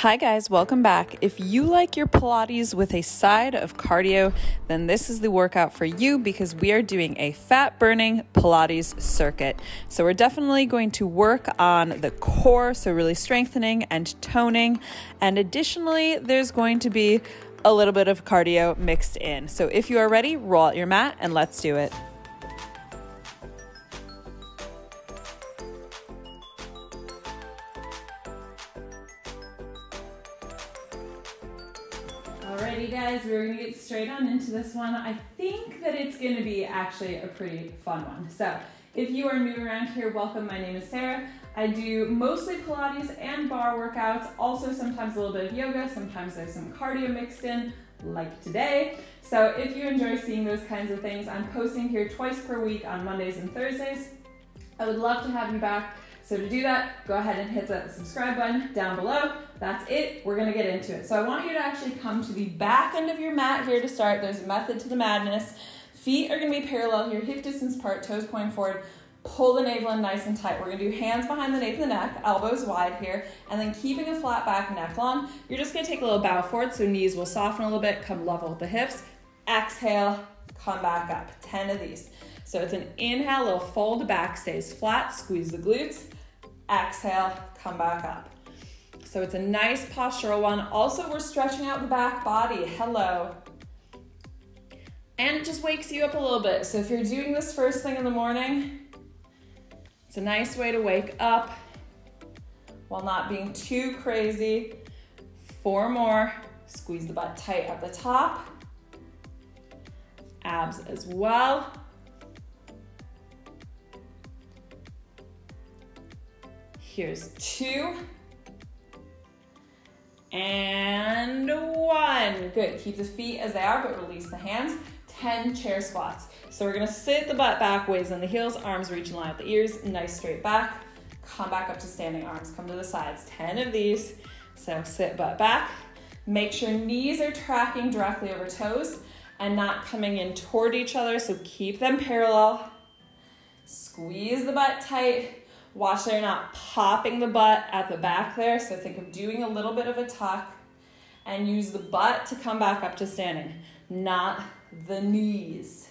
Hi guys, welcome back. If you like your Pilates with a side of cardio, then this is the workout for you because we are doing a fat burning Pilates circuit. So we're definitely going to work on the core, so really strengthening and toning. And additionally, there's going to be a little bit of cardio mixed in. So if you are ready, roll out your mat and let's do it. Alrighty guys, we're gonna get straight on into this one. I think that it's gonna be actually a pretty fun one. So if you are new around here, welcome. My name is Sarah. I do mostly Pilates and bar workouts, also sometimes a little bit of yoga, sometimes there's some cardio mixed in, like today. So if you enjoy seeing those kinds of things, I'm posting here twice per week on Mondays and Thursdays. I would love to have you back. So to do that, go ahead and hit the subscribe button down below. That's it, we're gonna get into it. So I want you to actually come to the back end of your mat here to start. There's a method to the madness. Feet are gonna be parallel here, hip distance apart, toes pointing forward. Pull the navel in nice and tight. We're gonna do hands behind the nape of the neck, elbows wide here, and then keeping a flat back, neck long. You're just gonna take a little bow forward, so knees will soften a little bit, come level with the hips. Exhale, come back up, 10 of these. So it's an inhale, little fold back, stays flat, squeeze the glutes. Exhale, come back up. So it's a nice postural one. Also, we're stretching out the back body. Hello. And it just wakes you up a little bit. So if you're doing this first thing in the morning, it's a nice way to wake up while not being too crazy. 4 more. Squeeze the butt tight at the top. Abs as well. Here's 2. And 1. Good, keep the feet as they are, but release the hands. 10 chair squats. So we're gonna sit the butt back, waist in the heels, arms reach in line with the ears, nice straight back. Come back up to standing, arms come to the sides. 10 of these. So sit butt back. Make sure knees are tracking directly over toes and not coming in toward each other, so keep them parallel. Squeeze the butt tight. Watch that you're not popping the butt at the back there, so think of doing a little bit of a tuck and use the butt to come back up to standing, not the knees.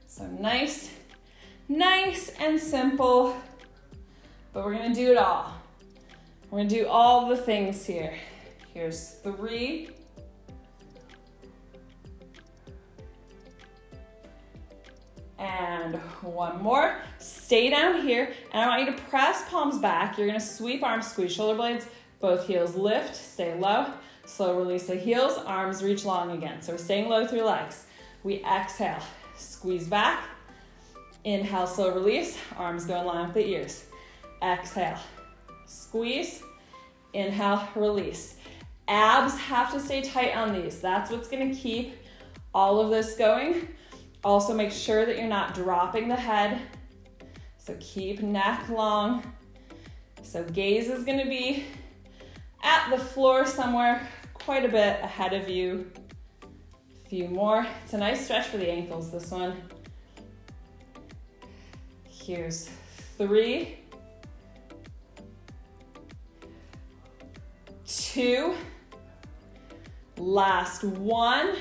So nice and simple, but we're gonna do it all. We're gonna do all the things here. Here's 3. And 1 more. Stay down here, and I want you to press palms back. You're gonna sweep arms, squeeze shoulder blades, both heels lift, stay low. Slow release the heels, arms reach long again. So we're staying low through legs. We exhale, squeeze back. Inhale, slow release, arms go in line with the ears. Exhale, squeeze. Inhale, release. Abs have to stay tight on these. That's what's gonna keep all of this going. Also make sure that you're not dropping the head. So keep neck long. So gaze is gonna be at the floor somewhere, quite a bit ahead of you. A few more. It's a nice stretch for the ankles, this one. Here's 3, 2, last 1.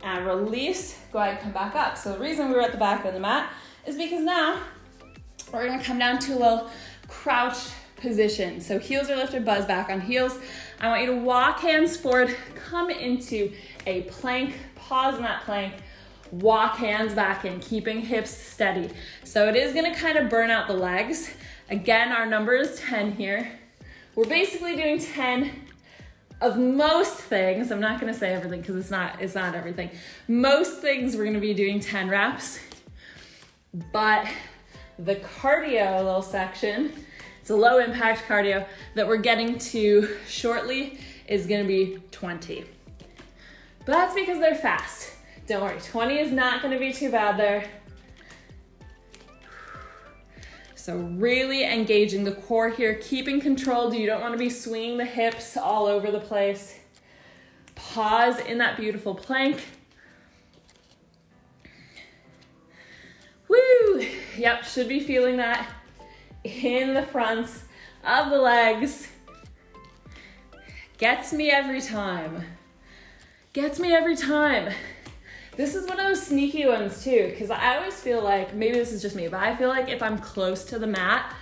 And release, go ahead and come back up. So the reason we were at the back of the mat is because now we're gonna come down to a little crouch position. So heels are lifted, buzz back on heels. I want you to walk hands forward, come into a plank, pause in that plank, walk hands back in, keeping hips steady. So it is gonna kind of burn out the legs. Again, our number is 10 here. We're basically doing 10 of most things. I'm not gonna say everything because it's not everything. Most things we're gonna be doing 10 reps, but the cardio little section, it's a low impact cardio that we're getting to shortly, is gonna be 20. But that's because they're fast. Don't worry, 20 is not gonna be too bad there. So really engaging the core here, keeping control. You don't want to be swinging the hips all over the place. Pause in that beautiful plank. Woo! Yep, should be feeling that in the fronts of the legs. Gets me every time. Gets me every time. This is one of those sneaky ones too, because I always feel like, maybe this is just me, but I feel like if I'm close to the mat,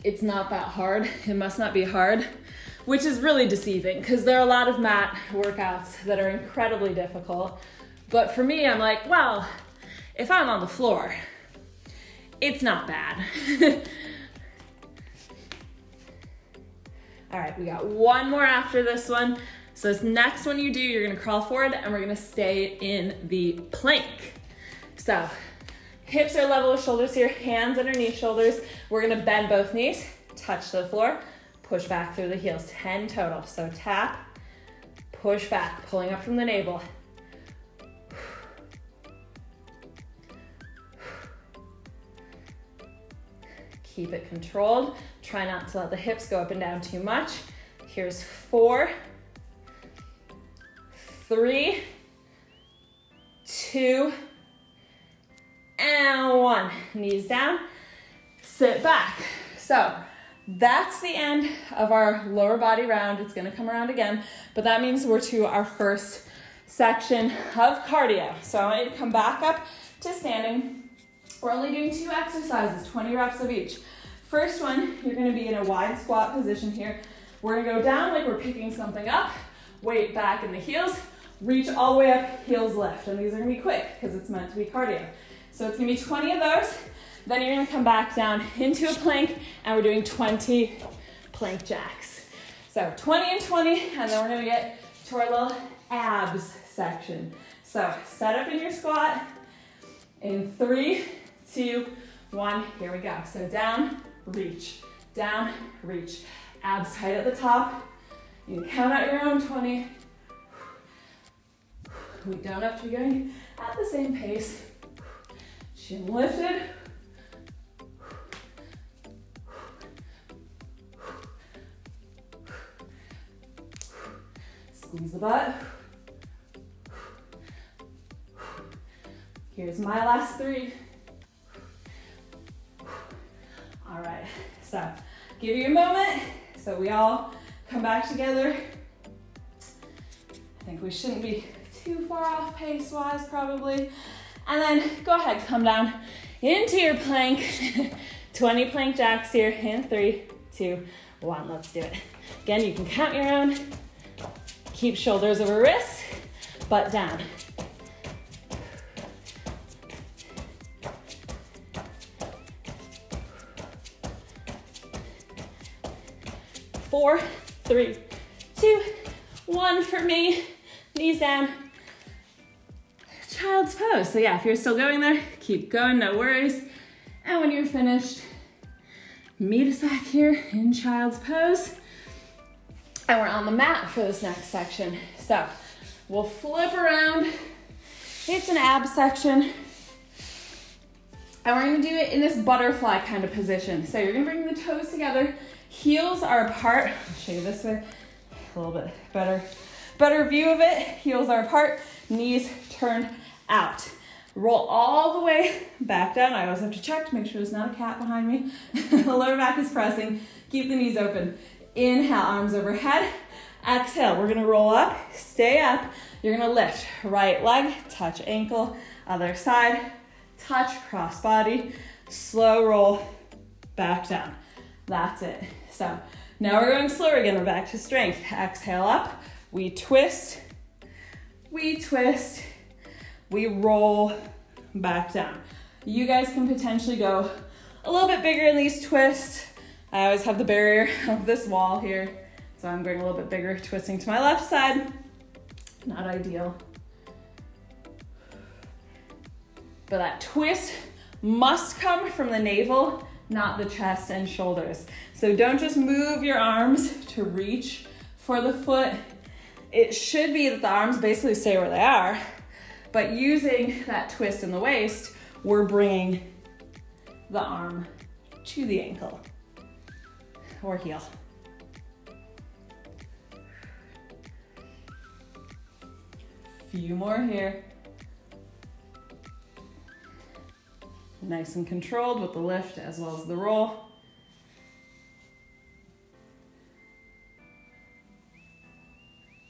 it's not that hard. It must not be hard, which is really deceiving because there are a lot of mat workouts that are incredibly difficult. But for me, I'm like, well, if I'm on the floor, it's not bad. All right, we got one more after this one. So this next one you do, you're gonna crawl forward and we're gonna stay in the plank. So hips are level with shoulders here, hands underneath shoulders. We're gonna bend both knees, touch the floor, push back through the heels, 10 total. So tap, push back, pulling up from the navel. Keep it controlled. Try not to let the hips go up and down too much. Here's 4, 3, 2, and 1. Knees down, sit back. So that's the end of our lower body round. It's gonna come around again, but that means we're to our first section of cardio. So I want you to come back up to standing. We're only doing 2 exercises, 20 reps of each. First one, you're gonna be in a wide squat position here. We're gonna go down like we're picking something up, weight back in the heels, reach all the way up, heels lift. And these are gonna be quick because it's meant to be cardio. So it's gonna be 20 of those. Then you're gonna come back down into a plank and we're doing 20 plank jacks. So 20 and 20, and then we're gonna get to our little abs section. So set up in your squat in 3, 2, 1, here we go. So down, reach, abs tight at the top. You can count out your own 20. We don't have to be going at the same pace. Chin lifted. Squeeze the butt. Here's my last 3. All right, so give you a moment so we all come back together. I think we shouldn't be too far off pace-wise probably. And then go ahead, come down into your plank. 20 plank jacks here in 3, 2, 1, let's do it. Again, you can count your own. Keep shoulders over wrists, butt down. 4, 3, 2, 1 for me. Knees down. Child's pose. So yeah, if you're still going there, keep going, no worries. And when you're finished, meet us back here in child's pose. And we're on the mat for this next section. So we'll flip around. It's an ab section. And we're gonna do it in this butterfly kind of position. So you're gonna bring the toes together. Heels are apart. I'll show you this way. A little bit better view of it. Heels are apart, knees turned out. Roll all the way back down. I always have to check to make sure there's not a cat behind me. The lower back is pressing. Keep the knees open. Inhale, arms overhead. Exhale, we're gonna roll up, stay up. You're gonna lift. Right leg, touch ankle. Other side, touch, cross body. Slow roll, back down. That's it. So now we're going slower again. We're back to strength. Exhale up. We twist. We twist. We roll back down. You guys can potentially go a little bit bigger in these twists. I always have the barrier of this wall here, so I'm going a little bit bigger, twisting to my left side. Not ideal. But that twist must come from the navel, not the chest and shoulders. So don't just move your arms to reach for the foot. It should be that the arms basically stay where they are, but using that twist in the waist, we're bringing the arm to the ankle or heel. Few more here. Nice and controlled with the lift as well as the roll.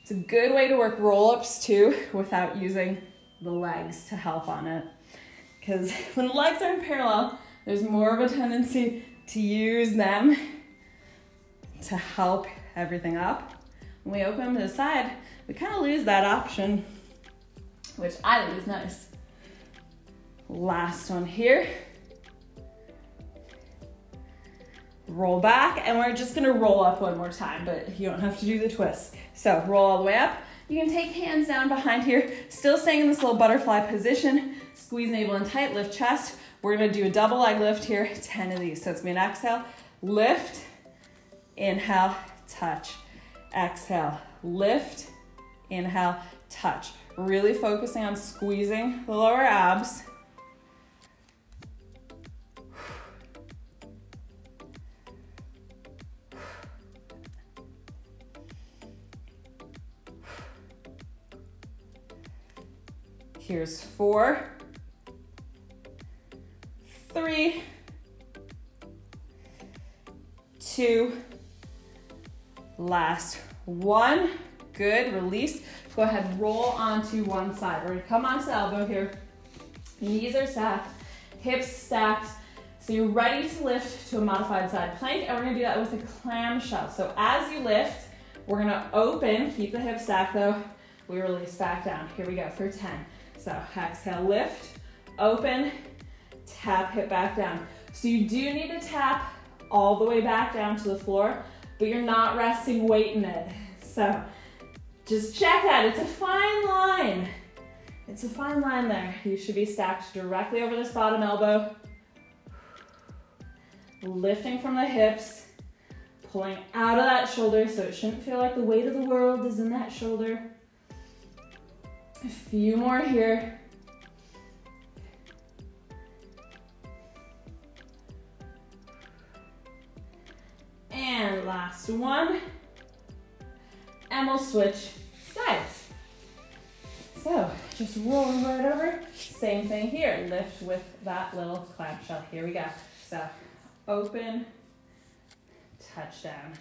It's a good way to work roll-ups too without using the legs to help on it. Because when the legs aren't parallel, there's more of a tendency to use them to help everything up. When we open them to the side, we kind of lose that option, which I think is nice. Last one here. Roll back, and we're just gonna roll up one more time, but you don't have to do the twist. So roll all the way up. You can take hands down behind here, still staying in this little butterfly position. Squeeze navel in tight, lift chest. We're gonna do a double leg lift here, 10 of these. So it's gonna be an exhale, lift, inhale, touch. Exhale, lift, inhale, touch. Really focusing on squeezing the lower abs. Here's 4, 3, 2, last 1. Good, release. Go ahead, roll onto one side. We're gonna come onto the elbow here. Knees are stacked, hips stacked. So you're ready to lift to a modified side plank, and we're gonna do that with a clamshell. So as you lift, we're gonna open, keep the hips stacked though. We release back down. Here we go for 10. So exhale, lift, open, tap, hip back down. So you do need to tap all the way back down to the floor, but you're not resting weight in it. So just check that, it's a fine line. It's a fine line there. You should be stacked directly over this bottom elbow. Lifting from the hips, pulling out of that shoulder so it shouldn't feel like the weight of the world is in that shoulder. A few more here. And last one. And we'll switch sides. So just rolling right over. Same thing here. Lift with that little clamshell. Here we go. So open, touch down.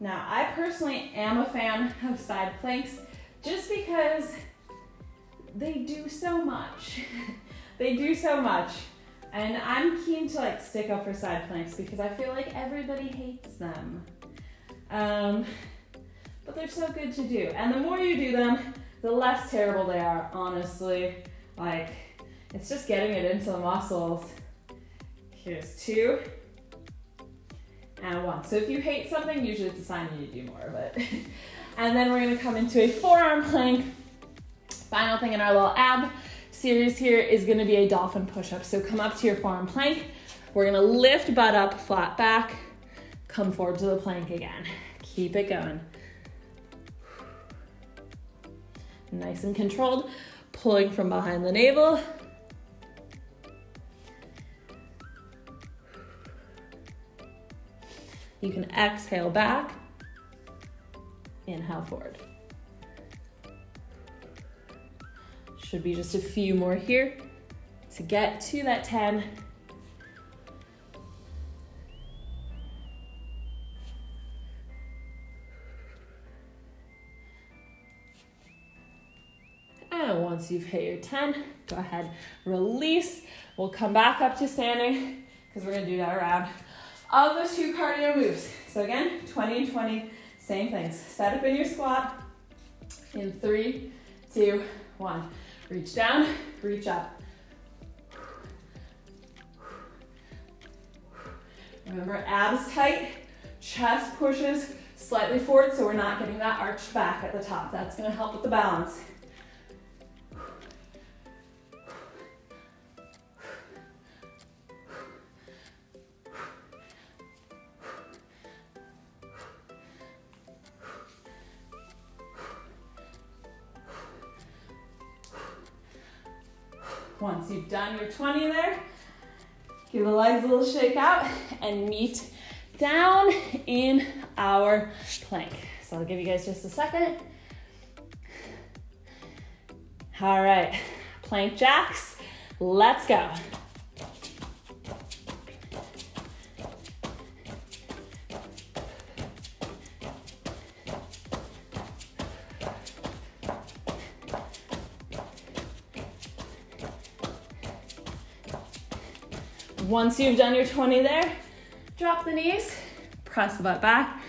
Now, I personally am a fan of side planks just because they do so much. They do so much. And I'm keen to like stick up for side planks because I feel like everybody hates them. But they're so good to do. And the more you do them, the less terrible they are, honestly. Like, it's just getting it into the muscles. Here's 2. And 1. So if you hate something, usually it's a sign you need to do more of it. And then we're gonna come into a forearm plank. Final thing in our little ab series here is gonna be a dolphin push-up. So come up to your forearm plank. We're gonna lift butt up, flat back, come forward to the plank again. Keep it going. Nice and controlled, pulling from behind the navel. You can exhale back, inhale forward. Should be just a few more here to get to that 10. And once you've hit your 10, go ahead, release. We'll come back up to standing because we're gonna do that around of those 2 cardio moves. So again, 20 and 20, same things. Set up in your squat in 3, 2, 1. Reach down, reach up. Remember, abs tight, chest pushes slightly forward so we're not getting that arched back at the top. That's gonna help with the balance. Once you've done your 20 there, give the legs a little shake out and meet down in our plank. So I'll give you guys just a second. All right, plank jacks. Let's go. Once you've done your 20 there, drop the knees, press the butt back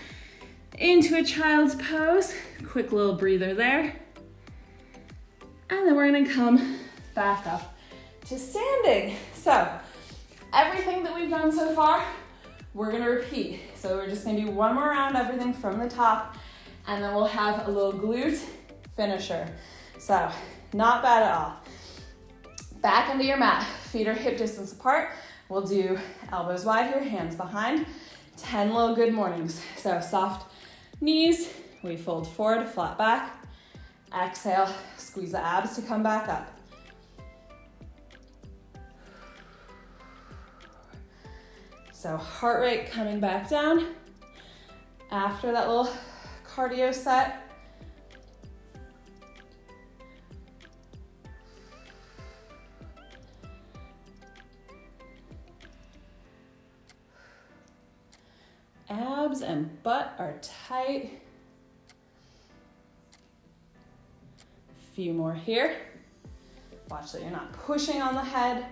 into a child's pose. Quick little breather there. And then we're gonna come back up to standing. So everything that we've done so far, we're gonna repeat. So we're just gonna do one more round, everything from the top, and then we'll have a little glute finisher. So not bad at all. Back into your mat, feet are hip distance apart. We'll do elbows wide here, hands behind. 10 little good mornings. So soft knees, we fold forward, flat back. Exhale, squeeze the abs to come back up. So heart rate coming back down after that little cardio set. Abs and butt are tight. Few more here. Watch that you're not pushing on the head.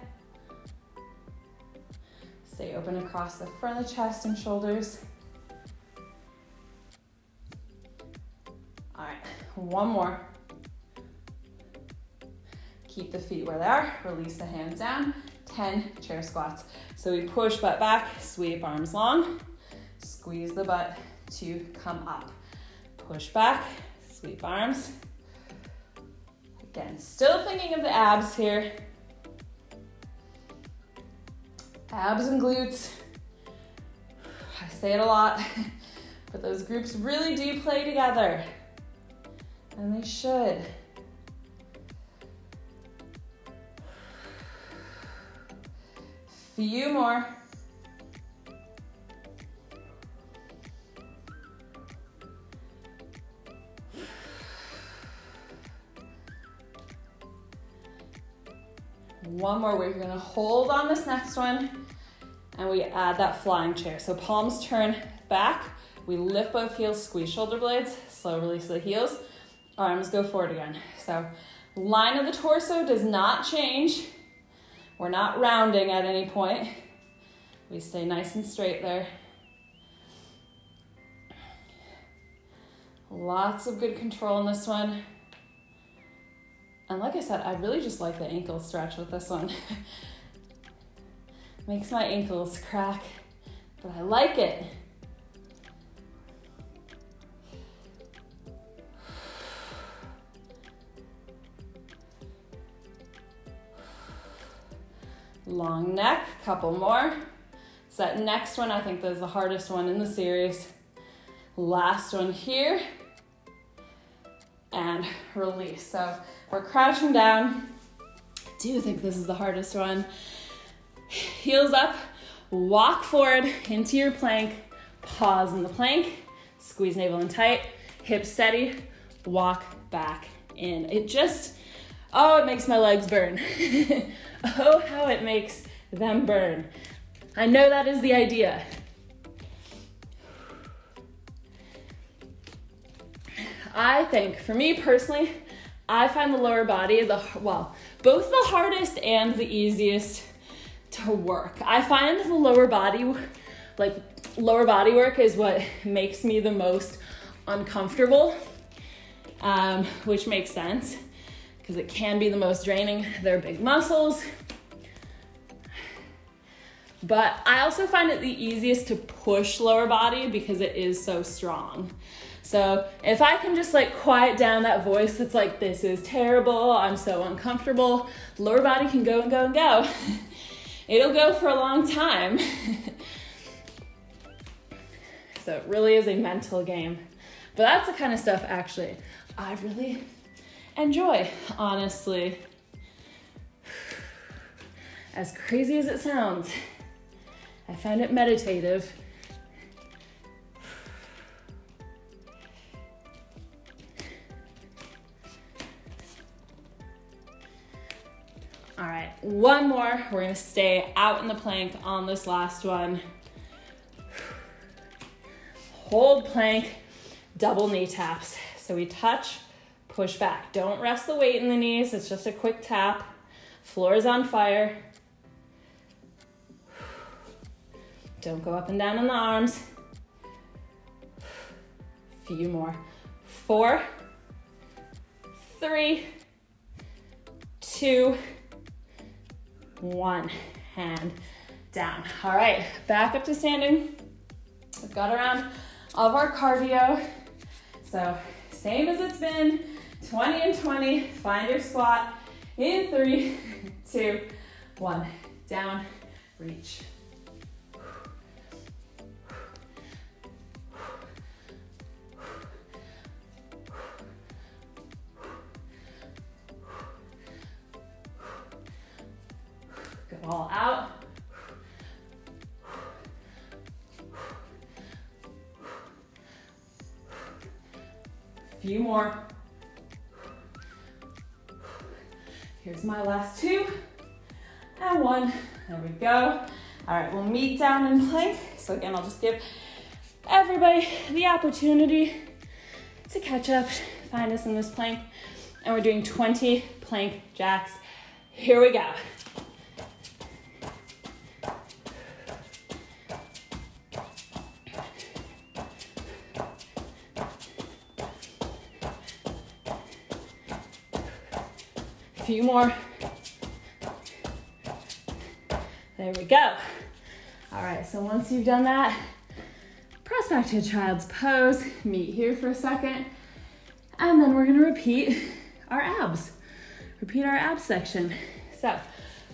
Stay open across the front of the chest and shoulders. All right, one more. Keep the feet where they are. Release the hands down. 10 chair squats. So we push butt back, sweep arms long. Squeeze the butt to come up. Push back, sweep arms. Again, still thinking of the abs here. Abs and glutes. I say it a lot, but those groups really do play together. And they should. Few more. One more, we're gonna hold on this next one, and we add that flying chair. So palms turn back, we lift both heels, squeeze shoulder blades, slow release of the heels, arms go forward again. So line of the torso does not change. We're not rounding at any point. We stay nice and straight there. Lots of good control in this one. And like I said, I really just like the ankle stretch with this one. Makes my ankles crack, but I like it. Long neck, couple more. So that next one, I think, is the hardest one in the series. Last one here. And release. So we're crouching down. I do think this is the hardest one. Heels up, walk forward into your plank, pause in the plank, squeeze navel in tight, hips steady, walk back in. It just, oh, it makes my legs burn. Oh, how it makes them burn. I know that is the idea. I think, for me personally, I find the lower body, both the hardest and the easiest to work. I find the lower body work is what makes me the most uncomfortable, which makes sense because it can be the most draining. They're big muscles. But I also find it the easiest to push lower body because it is so strong. So if I can just like quiet down that voice that's like, this is terrible, I'm so uncomfortable, lower body can go and go and go. It'll go for a long time. So it really is a mental game. But that's the kind of stuff actually I really enjoy, honestly. As crazy as it sounds, I find it meditative. One more. We're gonna stay out in the plank on this last one. Hold plank, double knee taps. So we touch, push back. Don't rest the weight in the knees. It's just a quick tap. Floor is on fire. Don't go up and down in the arms. Few more. 4, 3, 2, 1. Hand down. All right, back up to standing. We've got around all of our cardio. So same as it's been, 20 and 20. Find your squat in 3, 2, 1. Down, reach. Go all out. Few more. Here's my last 2 and 1. There we go. All right, we'll meet down in plank. So again, I'll just give everybody the opportunity to catch up, find us in this plank. And we're doing 20 plank jacks. Here we go. Few more. There we go. All right, so once you've done that, press back to a child's pose, meet here for a second, and then we're gonna repeat our abs. Repeat our abs section. So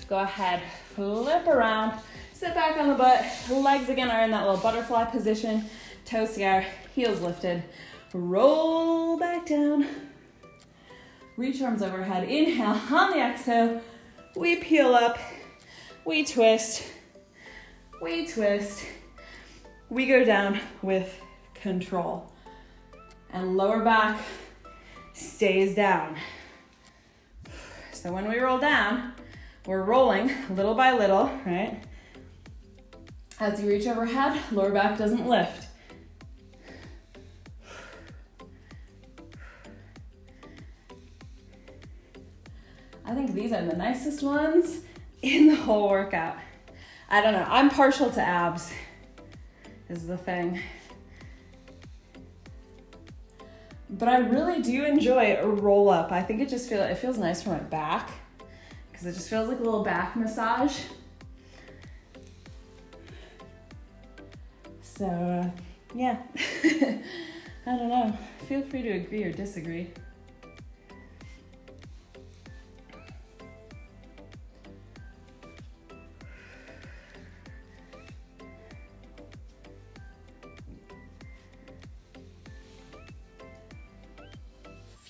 go ahead, flip around, sit back on the butt, legs again are in that little butterfly position, toes together, heels lifted, roll back down. Reach arms overhead, inhale, on the exhale, we peel up, we twist, we go down with control. And lower back stays down. So when we roll down, we're rolling little by little, right? As you reach overhead, lower back doesn't lift. I think these are the nicest ones in the whole workout. I don't know, I'm partial to abs, is the thing. But I really do enjoy a roll up. I think it feels nice for my back because it just feels like a little back massage. So yeah, I don't know. Feel free to agree or disagree.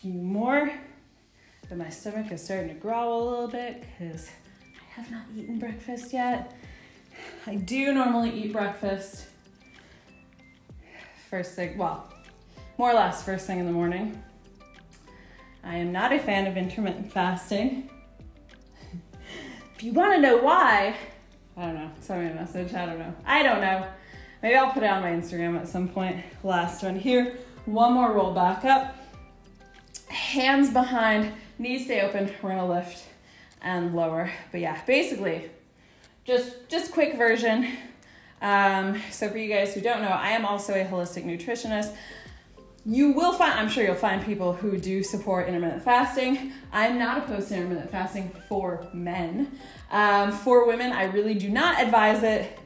Few more, but my stomach is starting to growl a little bit because I have not eaten breakfast yet. I do normally eat breakfast first thing, well, more or less first thing in the morning. I am not a fan of intermittent fasting. If you want to know why, I don't know, send me a message, I don't know. Maybe I'll put it on my Instagram at some point. Last one here, one more roll back up. Hands behind, knees stay open. We're gonna lift and lower. But yeah, basically, just quick version. So for you guys who don't know, I am also a holistic nutritionist. You will find, I'm sure you'll find people who do support intermittent fasting. I'm not opposed to intermittent fasting for men. For women, I really do not advise it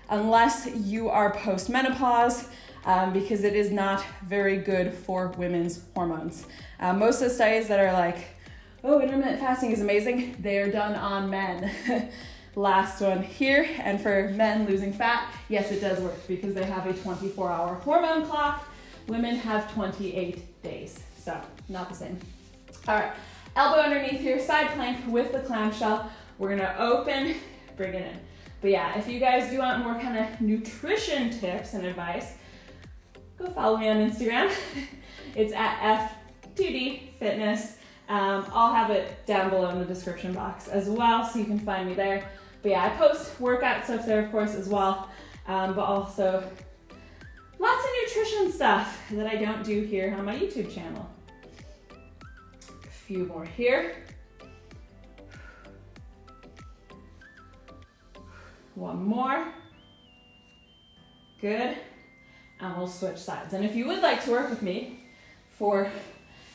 unless you are post-menopause. Because it is not very good for women's hormones. Most of the studies that are like, oh, intermittent fasting is amazing, they are done on men. Last one here, and for men losing fat, yes, it does work because they have a 24-hour hormone clock. Women have 28 days, so not the same. All right, elbow underneath here, side plank with the clamshell. We're gonna open, bring it in. But yeah, if you guys do want more kind of nutrition tips and advice, go follow me on Instagram. It's at F2D Fitness. I'll have it down below in the description box as well, so you can find me there. But yeah, I post workout stuff there, of course, as well, but also lots of nutrition stuff that I don't do here on my YouTube channel. A few more here. One more. Good. And we'll switch sides. And if you would like to work with me for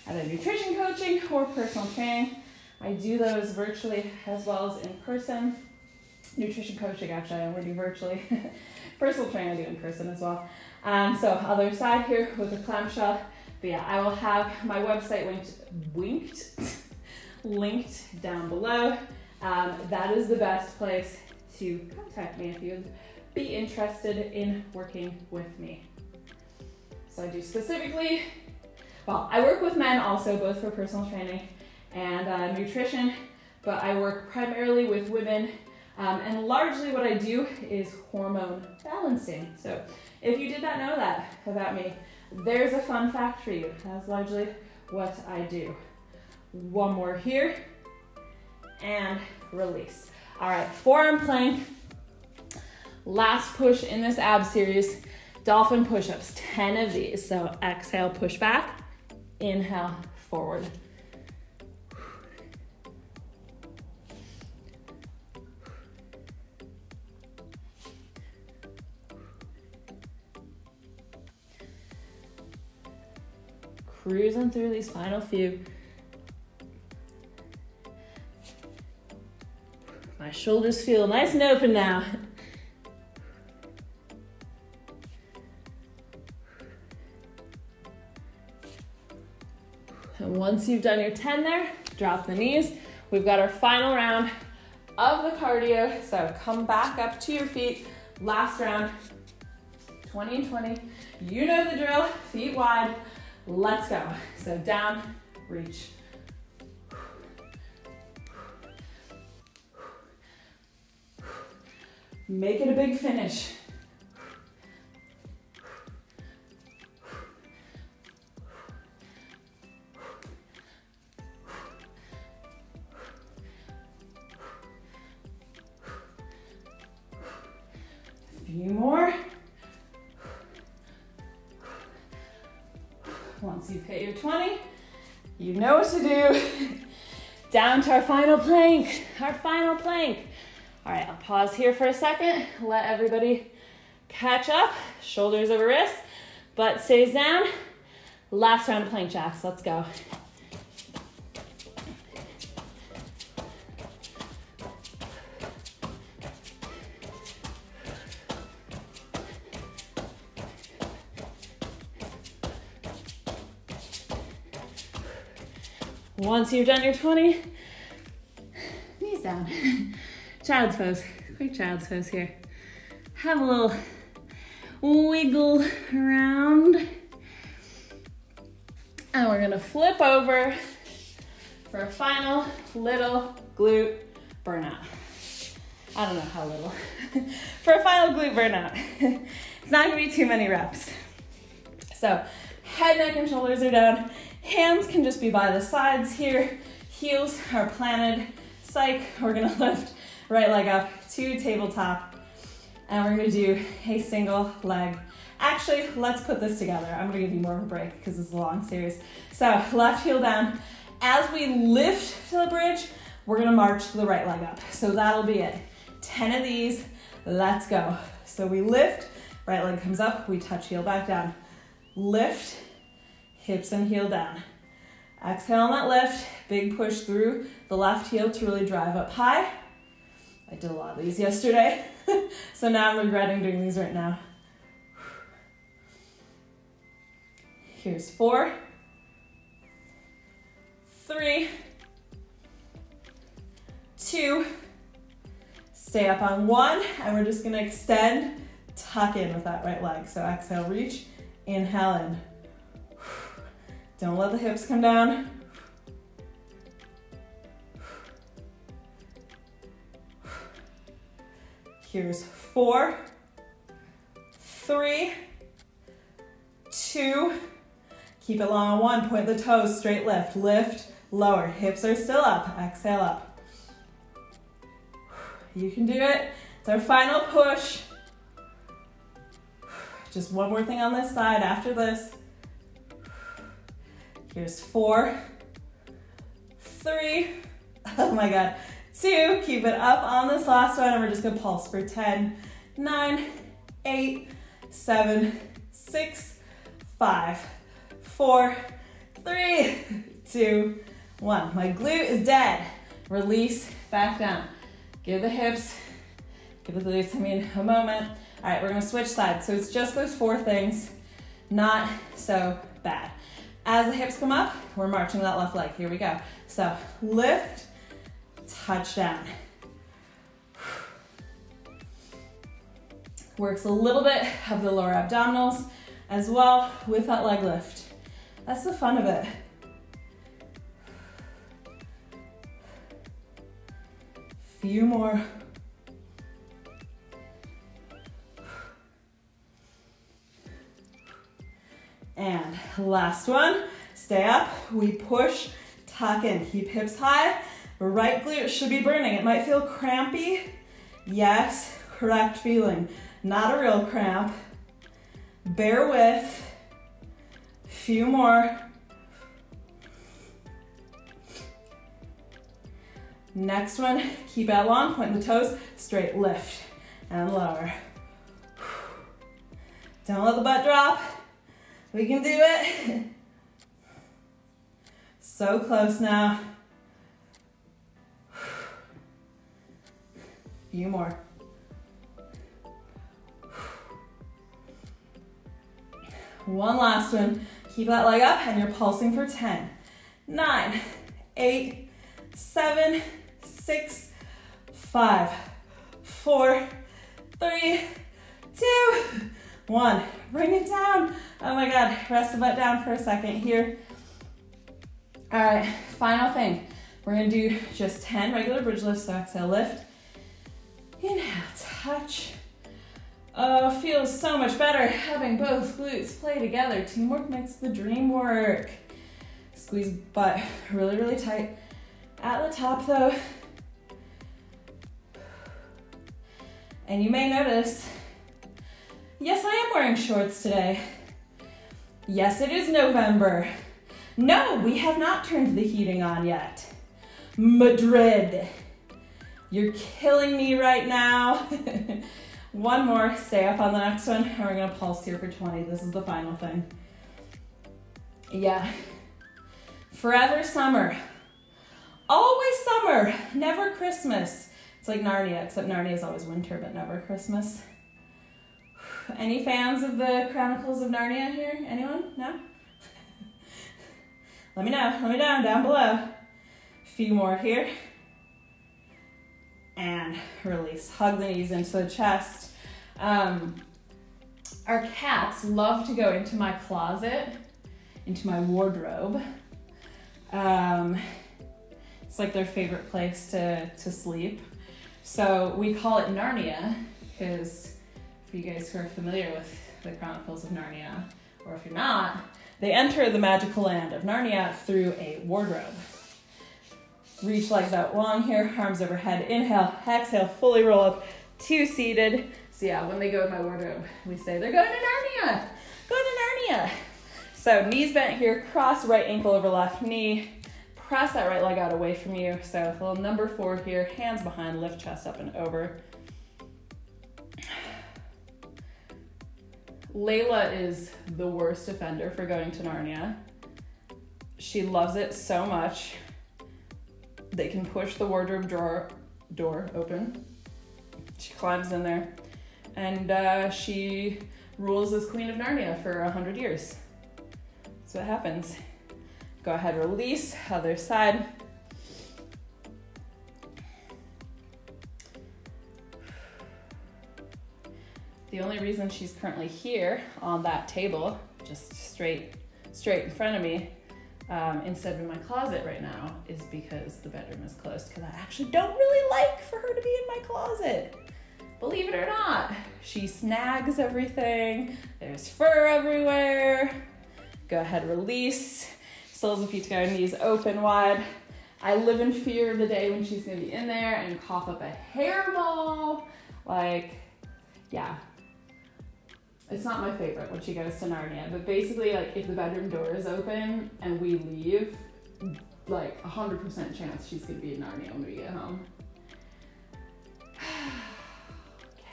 either nutrition coaching or personal training, I do those virtually as well as in person. Nutrition coaching, actually, I do virtually. Personal training, I do in person as well. So other side here with the clamshell. But yeah, I will have my website linked down below. That is the best place to contact me if you'd be interested in working with me. So I do specifically, well, I work with men also, both for personal training and nutrition, but I work primarily with women, and largely what I do is hormone balancing. So if you did not know that about me, there's a fun fact for you. That's largely what I do. One more here, and release. All right, forearm plank. Last push in this ab series, dolphin push-ups, 10 of these. So exhale, push back, inhale, forward. Cruising through these final few. My shoulders feel nice and open now. And once you've done your 10 there, drop the knees. We've got our final round of the cardio. So come back up to your feet. Last round, 20 and 20. You know the drill, feet wide. Let's go. So down, reach. Make it a big finish. A few more. Once you've hit your 20, you know what to do. Down to our final plank, All right, I'll pause here for a second, let everybody catch up. Shoulders over wrists, butt stays down. Last round of plank jacks, let's go. Once you've done your 20, knees down. Child's pose, quick child's pose here. Have a little wiggle around. And we're gonna flip over for a final little glute burnout. I don't know how little. For a final glute burnout. It's not gonna be too many reps. So head, neck, and shoulders are down. Hands can just be by the sides here. Heels are planted. Psych, we're gonna lift right leg up to tabletop. And we're gonna do a single leg. Actually, let's put this together. I'm gonna give you more of a break because it's a long series. So left heel down. As we lift to the bridge, we're gonna march the right leg up. So that'll be it. 10 of these, let's go. So we lift, right leg comes up, we touch heel back down. Lift, hips and heel down. Exhale on that lift, big push through the left heel to really drive up high. I did a lot of these yesterday, so now I'm regretting doing these right now. Here's 4, 3, 2, stay up on 1, and we're just gonna extend, tuck in with that right leg. So exhale, reach, inhale in. Don't let the hips come down. Here's 4, 3, 2, keep it long on 1, point the toes, straight lift, lift, lower. Hips are still up. Exhale up. You can do it. It's our final push. Just one more thing on this side after this. Here's 4, 3, oh my God, 2, keep it up on this last one, and we're just gonna pulse for 10, 9, 8, 7, 6, 5, 4, 3, 2, 1. My glute is dead. Release back down. Give the hips, give the glutes, a moment. All right, we're gonna switch sides. So it's just those 4 things, not so bad. As the hips come up, we're marching that left leg. Here we go. So lift, touch down. Works a little bit of the lower abdominals as well with that leg lift. That's the fun of it. Few more. And last one, stay up, we push, tuck in, keep hips high, right glute should be burning. It might feel crampy, yes, correct feeling, not a real cramp. Bear with, few more. Next one, keep it long, point the toes, straight lift and lower. Don't let the butt drop. We can do it. So close now. Few more. One last one. Keep that leg up and you're pulsing for 10, 9, 8, 7, 6, 5, 4, 3, 2, 1. Bring it down. Oh my God, rest the butt down for a second here. All right, final thing. We're gonna do just 10 regular bridge lifts, so exhale, lift. Inhale, touch. Oh, feels so much better having both glutes play together. Teamwork makes the dream work. Squeeze butt really, really tight. At the top though. And you may notice, yes, I am wearing shorts today. Yes, it is November. No, we have not turned the heating on yet. Madrid, you're killing me right now. One more, stay up on the next one, and we're gonna pulse here for 20. This is the final thing. Yeah, forever summer. Always summer, never Christmas. It's like Narnia, except Narnia is always winter, but never Christmas. Any fans of the Chronicles of Narnia here? Anyone? No? Let me know down below. Few more here. And release, hug the knees into the chest. Our cats love to go into my closet, into my wardrobe. It's like their favorite place to sleep. So we call it Narnia, because for you guys who are familiar with the Chronicles of Narnia, or if you're not, they enter the magical land of Narnia through a wardrobe. Reach legs out long here, arms overhead, inhale, exhale, fully roll up to seated. So yeah, when they go in my wardrobe, we say, they're going to Narnia, going to Narnia. So knees bent here, cross right ankle over left knee, press that right leg out away from you. So a little number 4 here, hands behind, lift chest up and over. Layla is the worst offender for going to Narnia. She loves it so much. They can push the wardrobe door open. She climbs in there, and she rules as Queen of Narnia for 100 years. That's what happens. Go ahead, release, other side. The only reason she's currently here on that table, just straight in front of me, instead of in my closet right now, is because the bedroom is closed, because I actually don't really like for her to be in my closet. Believe it or not, she snags everything. There's fur everywhere. Go ahead, release. soles of feet together, knees open wide. I live in fear of the day when she's gonna be in there and cough up a hairball. Like, yeah. It's not my favorite when she goes to Narnia, but basically, like, if the bedroom door is open and we leave, like 100% chance she's gonna be in Narnia when we get home.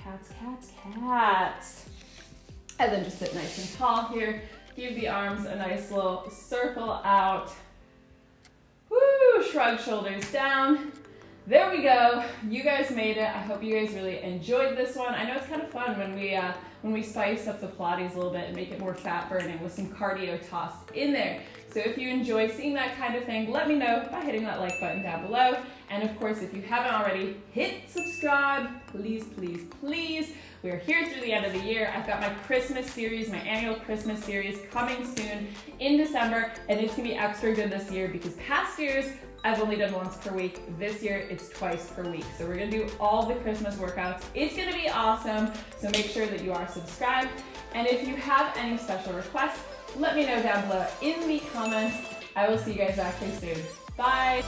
Cats, cats, cats. And then just sit nice and tall here. Give the arms a nice little circle out. Woo, shrug shoulders down. There we go. You guys made it. I hope you guys really enjoyed this one. I know it's kind of fun when we spice up the Pilates a little bit and make it more fat burning with some cardio tossed in there. So if you enjoy seeing that kind of thing, let me know by hitting that like button down below. And of course, if you haven't already, hit subscribe, please, please, please. We are here through the end of the year. I've got my Christmas series, my annual Christmas series coming soon in December, and it's gonna be extra good this year because past years, I've only done once per week. This year, it's twice per week. So we're gonna do all the Christmas workouts. It's gonna be awesome. So make sure that you are subscribed. And if you have any special requests, let me know down below in the comments. I will see you guys back here soon. Bye.